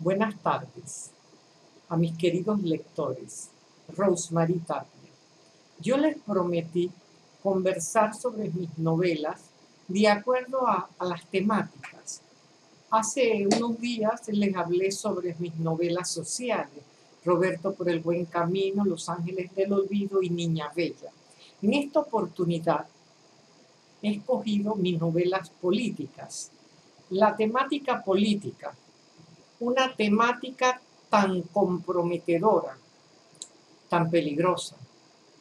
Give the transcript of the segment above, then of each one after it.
Buenas tardes a mis queridos lectores. Rosemary Tapia. Yo les prometí conversar sobre mis novelas de acuerdo a las temáticas. Hace unos días les hablé sobre mis novelas sociales, Roberto por el buen camino, Los ángeles del olvido y Niña Bella. En esta oportunidad he escogido mis novelas políticas. La temática política, una temática tan comprometedora, tan peligrosa,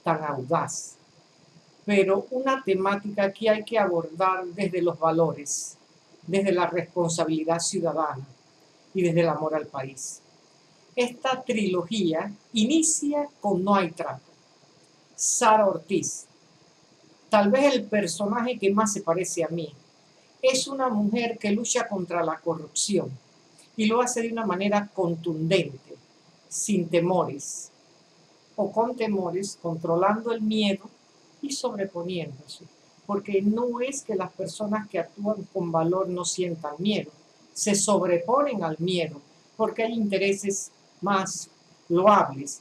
tan audaz, pero una temática que hay que abordar desde los valores, desde la responsabilidad ciudadana y desde el amor al país. Esta trilogía inicia con No hay trato. Sara Ortiz, tal vez el personaje que más se parece a mí, es una mujer que lucha contra la corrupción y lo hace de una manera contundente, sin temores o con temores, controlando el miedo y sobreponiéndose. Porque no es que las personas que actúan con valor no sientan miedo, se sobreponen al miedo, porque hay intereses más loables,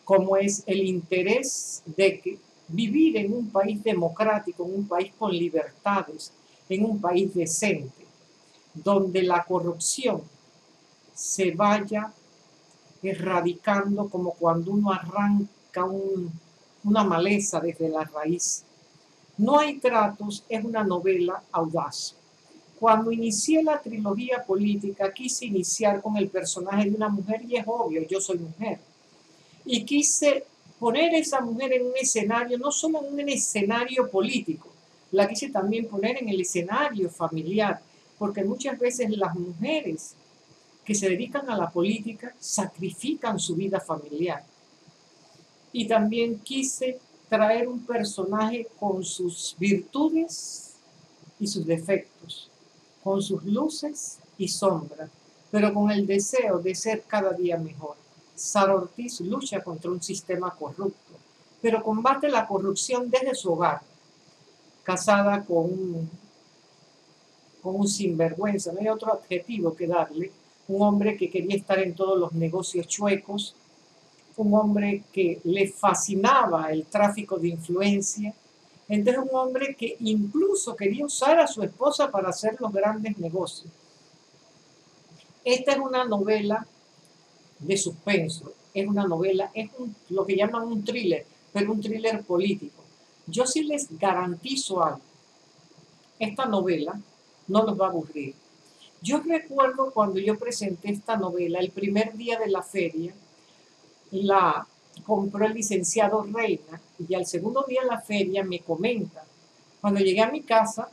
como es el interés de que vivir en un país democrático, en un país con libertades, en un país decente, donde la corrupción se vaya erradicando como cuando uno arranca una maleza desde la raíz. No hay tratos es una novela audaz. Cuando inicié la trilogía política quise iniciar con el personaje de una mujer y es obvio, yo soy mujer. Y quise poner a esa mujer en un escenario, no solo en un escenario político, la quise también poner en el escenario familiar, porque muchas veces las mujeres que se dedican a la política sacrifican su vida familiar. Y también quise traer un personaje con sus virtudes y sus defectos, con sus luces y sombras, pero con el deseo de ser cada día mejor. Sara Ortiz lucha contra un sistema corrupto, pero combate la corrupción desde su hogar, casada con un sinvergüenza, no hay otro adjetivo que darle, un hombre que quería estar en todos los negocios chuecos, un hombre que le fascinaba el tráfico de influencia, entonces un hombre que incluso quería usar a su esposa para hacer los grandes negocios. Esta es una novela de suspenso, es una novela, lo que llaman un thriller, pero un thriller político. Yo sí les garantizo algo, esta novela no los va a aburrir. Yo recuerdo cuando yo presenté esta novela, el primer día de la feria, la compró el licenciado Reina y al segundo día de la feria me comenta, cuando llegué a mi casa,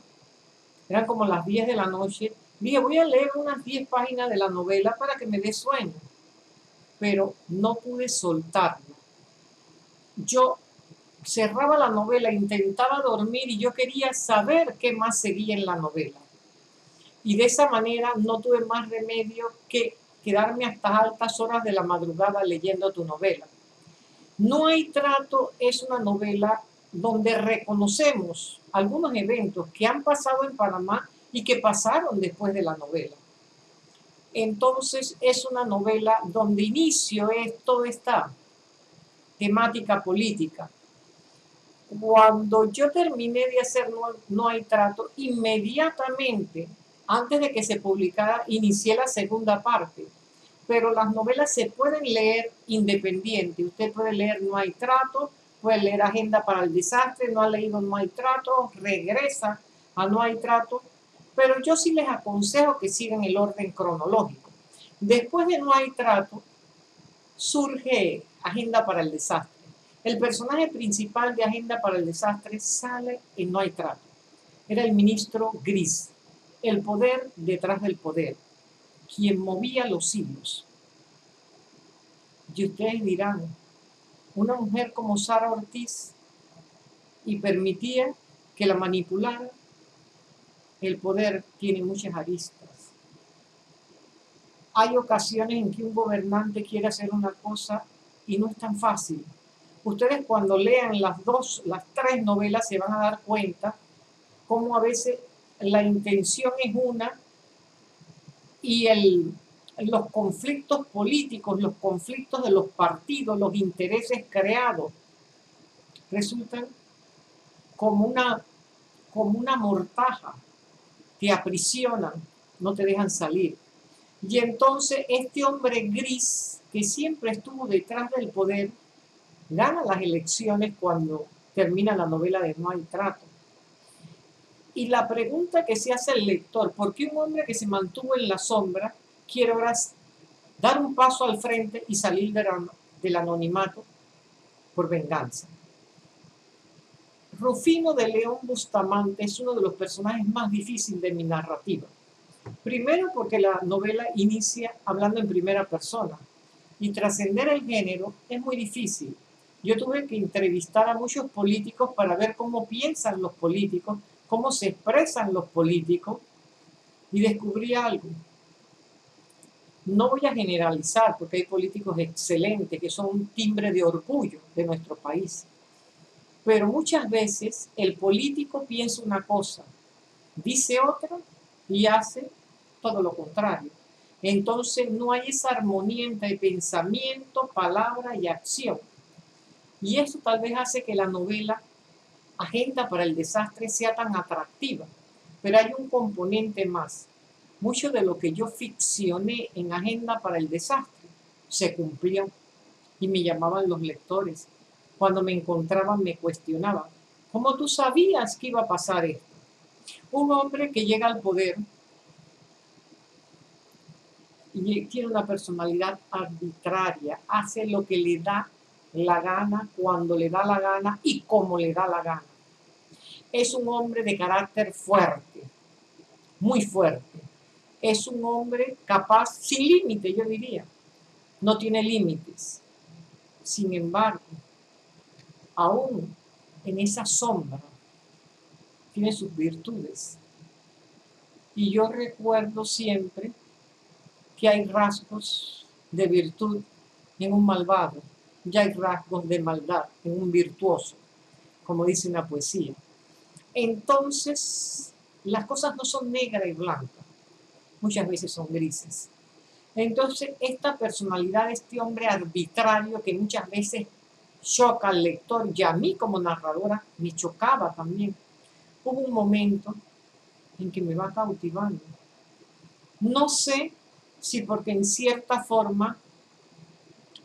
eran como las 10 de la noche, dije voy a leer unas 10 páginas de la novela para que me dé sueño, pero no pude soltarlo. Yo cerraba la novela, intentaba dormir y yo quería saber qué más seguía en la novela. Y de esa manera no tuve más remedio que quedarme hasta altas horas de la madrugada leyendo tu novela. No hay trato es una novela donde reconocemos algunos eventos que han pasado en Panamá y que pasaron después de la novela. Entonces es una novela donde inicio es toda esta temática política. Cuando yo terminé de hacer No hay trato, inmediatamente, antes de que se publicara, inicié la segunda parte. Pero las novelas se pueden leer independiente. Usted puede leer No hay trato, puede leer Agenda para el desastre, no ha leído No hay trato, regresa a No hay trato. Pero yo sí les aconsejo que sigan el orden cronológico. Después de No hay trato, surge Agenda para el desastre. El personaje principal de Agenda para el desastre sale en No hay trato. Era el ministro Gris, el poder detrás del poder, quien movía los hilos. Y ustedes dirán, una mujer como Sara Ortiz y permitía que la manipulara, el poder tiene muchas aristas. Hay ocasiones en que un gobernante quiere hacer una cosa y no es tan fácil. Ustedes cuando lean las tres novelas se van a dar cuenta cómo a veces la intención es una y los conflictos políticos, los conflictos de los partidos, los intereses creados, resultan como una mortaja, te aprisionan, no te dejan salir. Y entonces este hombre gris, que siempre estuvo detrás del poder, gana las elecciones cuando termina la novela de No hay trato. Y la pregunta que se hace el lector, ¿por qué un hombre que se mantuvo en la sombra quiere ahora dar un paso al frente y salir del anonimato por venganza? Rufino de León Bustamante es uno de los personajes más difíciles de mi narrativa. Primero porque la novela inicia hablando en primera persona y trascender el género es muy difícil. Yo tuve que entrevistar a muchos políticos para ver cómo piensan los políticos, cómo se expresan los políticos, y descubrí algo. No voy a generalizar porque hay políticos excelentes que son un timbre de orgullo de nuestro país. Pero muchas veces el político piensa una cosa, dice otra y hace todo lo contrario. Entonces no hay esa armonía entre pensamiento, palabra y acción. Y eso tal vez hace que la novela Agenda para el Desastre sea tan atractiva. Pero hay un componente más. Mucho de lo que yo ficcioné en Agenda para el Desastre se cumplió y me llamaban los lectores. Cuando me encontraban me cuestionaban, ¿cómo tú sabías que iba a pasar esto? Un hombre que llega al poder y tiene una personalidad arbitraria, hace lo que le da la gana, cuando le da la gana y como le da la gana. Es un hombre de carácter fuerte, muy fuerte. Es un hombre capaz, sin límite, yo diría. No tiene límites. Sin embargo, aún en esa sombra, tiene sus virtudes. Y yo recuerdo siempre que hay rasgos de virtud en un malvado, y hay rasgos de maldad en un virtuoso, como dice una poesía. Entonces, las cosas no son negras y blancas, muchas veces son grises. Entonces, esta personalidad de este hombre arbitrario que muchas veces choca al lector y a mí como narradora me chocaba también. Hubo un momento en que me va cautivando. No sé si porque en cierta forma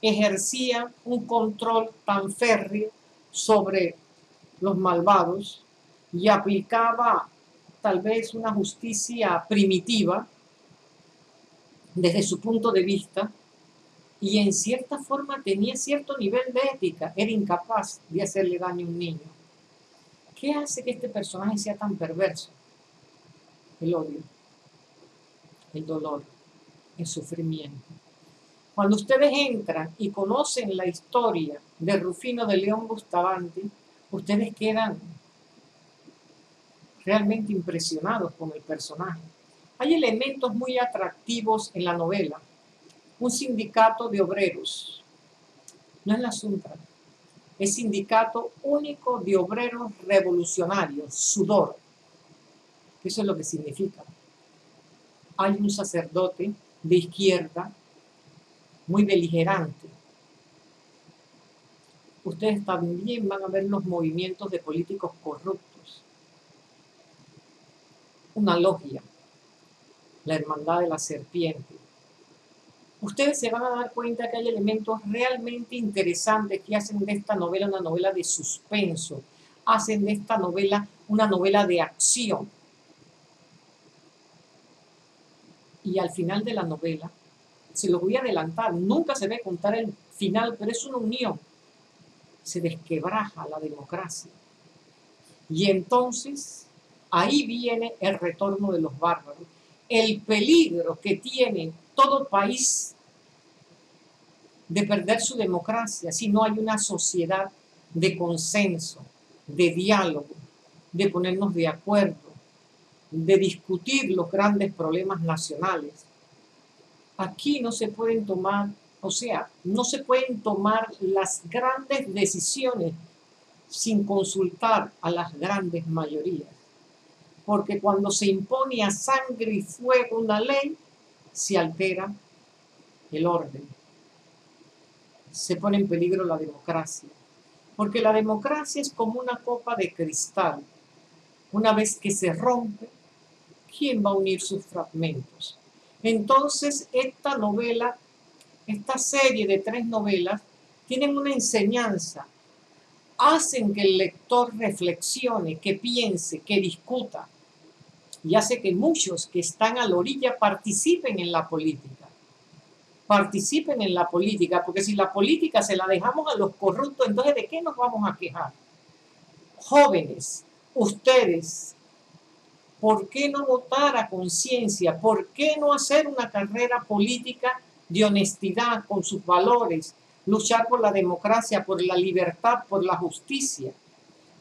ejercía un control tan férreo sobre los malvados y aplicaba tal vez una justicia primitiva desde su punto de vista, y en cierta forma tenía cierto nivel de ética, era incapaz de hacerle daño a un niño. ¿Qué hace que este personaje sea tan perverso? El odio, el dolor, el sufrimiento. Cuando ustedes entran y conocen la historia de Rufino de León Bustamante, ustedes quedan realmente impresionados con el personaje. Hay elementos muy atractivos en la novela. Un sindicato de obreros, no es la Suntra, es Sindicato Único de Obreros Revolucionarios, SUDOR, eso es lo que significa. Hay un sacerdote de izquierda muy beligerante. Ustedes también van a ver los movimientos de políticos corruptos. Una logia, la Hermandad de la Serpiente. Ustedes se van a dar cuenta que hay elementos realmente interesantes que hacen de esta novela una novela de suspenso, hacen de esta novela una novela de acción. Y al final de la novela, se los voy a adelantar, nunca se ve contar el final, pero es una unión. Se desquebraja la democracia. Y entonces, ahí viene el retorno de los bárbaros. El peligro que tiene todo país de perder su democracia si no hay una sociedad de consenso, de diálogo, de ponernos de acuerdo, de discutir los grandes problemas nacionales. Aquí no se pueden tomar, no se pueden tomar las grandes decisiones sin consultar a las grandes mayorías. Porque cuando se impone a sangre y fuego una ley, se altera el orden, se pone en peligro la democracia. Porque la democracia es como una copa de cristal. Una vez que se rompe, ¿quién va a unir sus fragmentos? Entonces, esta novela, esta serie de 3 novelas, tienen una enseñanza. Hacen que el lector reflexione, que piense, que discuta. Y hace que muchos que están a la orilla participen en la política. Participen en la política, porque si la política se la dejamos a los corruptos, entonces ¿de qué nos vamos a quejar? Jóvenes, ustedes, ¿por qué no votar a conciencia? ¿Por qué no hacer una carrera política de honestidad con sus valores? Luchar por la democracia, por la libertad, por la justicia.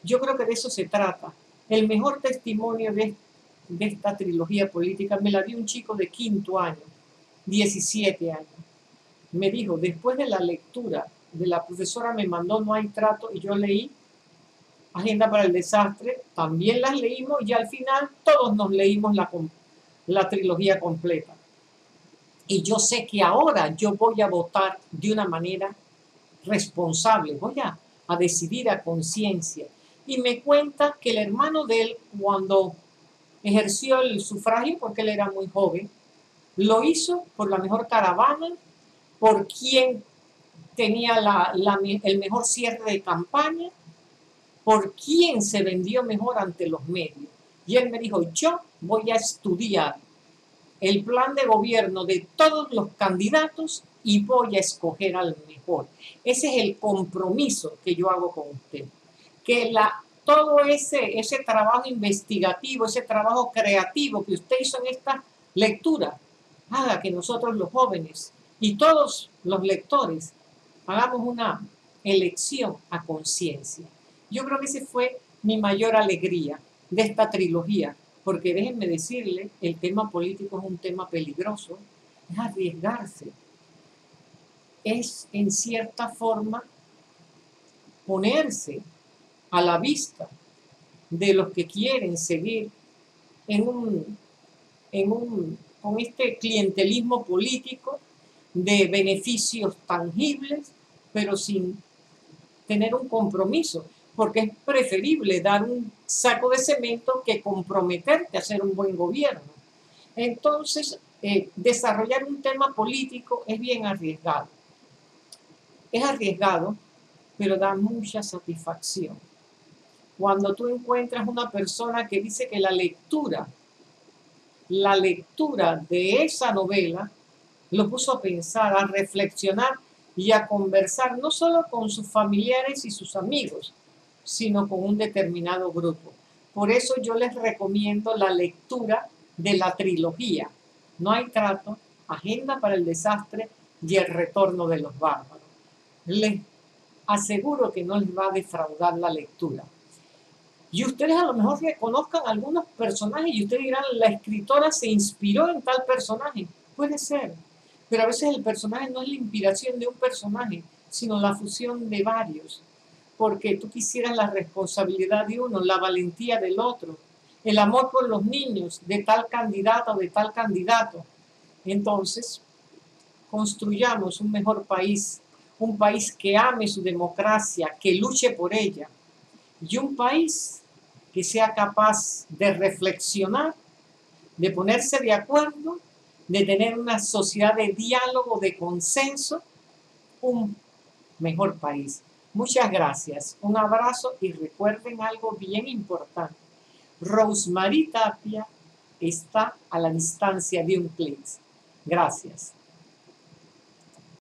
Yo creo que de eso se trata. El mejor testimonio de esta trilogía política me la dio un chico de 5º año, 17 años. Me dijo, después de la lectura de la profesora me mandó No hay trato y yo leí Agenda para el Desastre, también las leímos y al final todos nos leímos la trilogía completa. Y yo sé que ahora yo voy a votar de una manera responsable, voy a decidir a conciencia. Y me cuenta que el hermano de él, cuando ejerció el sufragio, porque él era muy joven, lo hizo por la mejor caravana, por quien tenía el mejor cierre de campaña, por quién se vendió mejor ante los medios. Y él me dijo, yo voy a estudiar el plan de gobierno de todos los candidatos y voy a escoger al mejor. Ese es el compromiso que yo hago con usted. Que todo ese trabajo investigativo, ese trabajo creativo que usted hizo en esta lectura, haga que nosotros los jóvenes y todos los lectores hagamos una elección a conciencia. Yo creo que esa fue mi mayor alegría de esta trilogía, porque déjenme decirle, el tema político es un tema peligroso, es arriesgarse, es en cierta forma ponerse a la vista de los que quieren seguir con este clientelismo político de beneficios tangibles, pero sin tener un compromiso, porque es preferible dar un saco de cemento que comprometerte a hacer un buen gobierno. Entonces, desarrollar un tema político es bien arriesgado. Es arriesgado, pero da mucha satisfacción. Cuando tú encuentras una persona que dice que la lectura de esa novela lo puso a pensar, a reflexionar y a conversar no solo con sus familiares y sus amigos, sino con un determinado grupo. Por eso yo les recomiendo la lectura de la trilogía No hay trato, Agenda para el Desastre y El retorno de los bárbaros. Les aseguro que no les va a defraudar la lectura. Y ustedes a lo mejor reconozcan algunos personajes y ustedes dirán, la escritora se inspiró en tal personaje. Puede ser, pero a veces el personaje no es la inspiración de un personaje, sino la fusión de varios. Porque tú quisieras la responsabilidad de uno, la valentía del otro, el amor por los niños de tal candidata o de tal candidato. Entonces, construyamos un mejor país, un país que ame su democracia, que luche por ella, y un país que sea capaz de reflexionar, de ponerse de acuerdo, de tener una sociedad de diálogo, de consenso, un mejor país. Muchas gracias, un abrazo y recuerden algo bien importante. Rosmarie Tapia está a la distancia de un clic. Gracias.